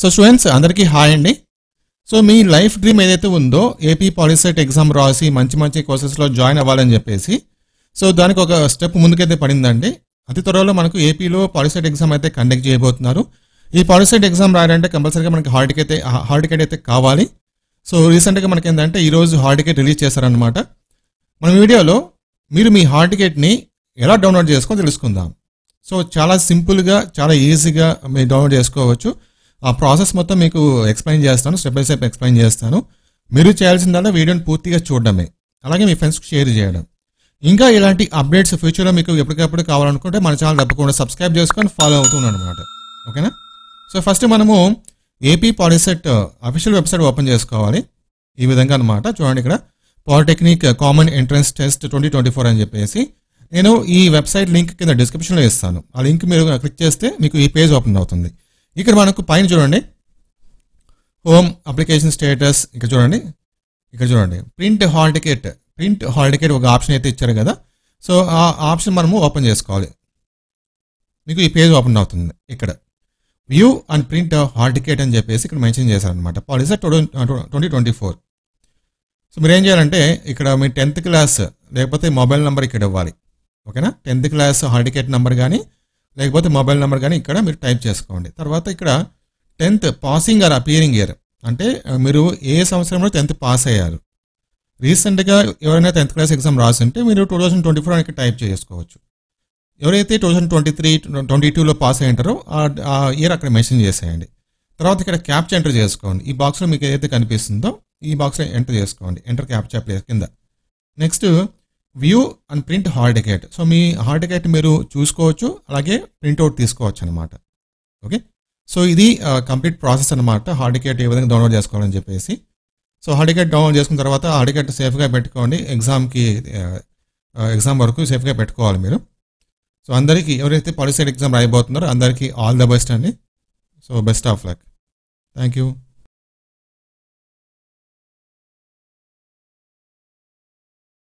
So students అందరికీ hi అండి. So మీ life dream ఏదైతే ఉందో ఏపీ పాలిసెట్ ఎగ్జామ్ రాసి మంచి మంచి కోర్సెస్లో జాయిన్ అవ్వాలని చెప్పేసి, సో దానికి ఒక స్టెప్ ముందుకైతే పడిందండి. అతి త్వరలో మనకు ఏపీలో పాలిసెట్ ఎగ్జామ్ అయితే కండక్ట్ చేయబోతున్నారు. ఈ పాలిసెట్ ఎగ్జామ్ రాయాలంటే కంపల్సరీగా మనకి హాల్ టికెట్ అయితే కావాలి. సో రీసెంట్గా మనకి ఏంటంటే ఈరోజు హాల్ టికెట్ రిలీజ్ చేశారనమాట. మన వీడియోలో మీరు మీ హాల్ టికెట్ని ఎలా డౌన్లోడ్ చేసుకొని తెలుసుకుందాం. సో చాలా సింపుల్గా చాలా ఈజీగా మీరు డౌన్లోడ్ చేసుకోవచ్చు. ఆ ప్రాసెస్ మొత్తం మీకు ఎక్స్ప్లెయిన్ చేస్తాను, స్టెప్ బై స్టెప్ ఎక్స్ప్లెయిన్ చేస్తాను. మీరు చేయాల్సిందల్లా వీడియోని పూర్తిగా చూడడమే, అలాగే మీ ఫ్రెండ్స్కి షేర్ చేయడం. ఇంకా ఇలాంటి అప్డేట్స్ ఫ్యూచర్లో మీకు ఎప్పటికప్పుడు కావాలనుకుంటే మన ఛానల్ తప్పకుండా సబ్స్క్రైబ్ చేసుకొని ఫాలో అవుతున్నాను అనమాట. ఓకేనా? సో ఫస్ట్ మనము AP POLYCET official website open చేసుకోవాలి. ఈ విధంగా అనమాట. చూడండి, ఇక్కడ పాలిటెక్నిక్ కామన్ ఎంట్రన్స్ టెస్ట్ 2024 అని చెప్పేసి నేను ఈ వెబ్సైట్ లింక్ కింద డిస్క్రిప్షన్లో ఇస్తాను. ఆ లింక్ మీరు క్లిక్ చేస్తే మీకు ఈ పేజ్ ఓపెన్ అవుతుంది. ఇక్కడ మనకు పైన చూడండి హోమ్ అప్లికేషన్ స్టేటస్, ఇక్కడ చూడండి ప్రింట్ హాల్ టికెట్ ఒక ఆప్షన్ అయితే ఇచ్చారు కదా. సో ఆ ఆప్షన్ మనము ఓపెన్ చేసుకోవాలి. మీకు ఈ పేజ్ ఓపెన్ అవుతుంది. ఇక్కడ view and print hall ticket అని చెప్పేసి ఇక్కడ మెన్షన్ చేశారనమాట, పాలిసెట్ 2024. సో మీరు ఏం చేయాలంటే ఇక్కడ మీ 10th క్లాస్ లేకపోతే మొబైల్ నెంబర్ ఇక్కడ ఇవ్వాలి. ఓకేనా? 10th class hall ticket number కానీ లేకపోతే మొబైల్ నెంబర్ కానీ ఇక్కడ మీరు టైప్ చేసుకోండి. తర్వాత ఇక్కడ 10th passing are appearing year, అంటే మీరు ఏ సంవత్సరంలో 10th పాస్ అయ్యారు. రీసెంట్గా ఎవరైనా 10th క్లాస్ ఎగ్జామ్ రాసింటే మీరు 2024 అని టైప్ చేసుకోవచ్చు. ఎవరైతే 2023, 2022లో పాస్ అయ్యి ఉంటారో ఆ ఇయర్ అక్కడ మెన్షన్ చేసేయండి. తర్వాత ఇక్కడ క్యాప్చా ఎంటర్ చేసుకోండి. ఈ బాక్స్లో మీకు ఏదైతే కనిపిస్తుందో ఈ బాక్స్లో ఎంటర్ చేసుకోండి. ఎంటర్ క్యాప్చా ప్లేస్ కింద. Next view and print hall ticket. So me hall ticket మీరు చూసుకోవచ్చు, అలాగే ప్రింట్అవుట్ తీసుకోవచ్చు అనమాట. ఓకే, సో ఇది కంప్లీట్ ప్రాసెస్ అనమాట. హాల్ టికెట్ ఏ విధంగా డౌన్లోడ్ చేసుకోవాలని చెప్పేసి. సో హాల్ టికెట్ డౌన్లోడ్ చేసుకున్న తర్వాత హాల్ టికెట్ సేఫ్గా పెట్టుకోండి. ఎగ్జామ్ వరకు సేఫ్గా పెట్టుకోవాలి మీరు. సో అందరికీ ఎవరైతే పాలిసెట్ ఎగ్జామ్ రాయబోతున్నారో అందరికీ ఆల్ ద బెస్ట్ అండి. So best of luck. Thank you.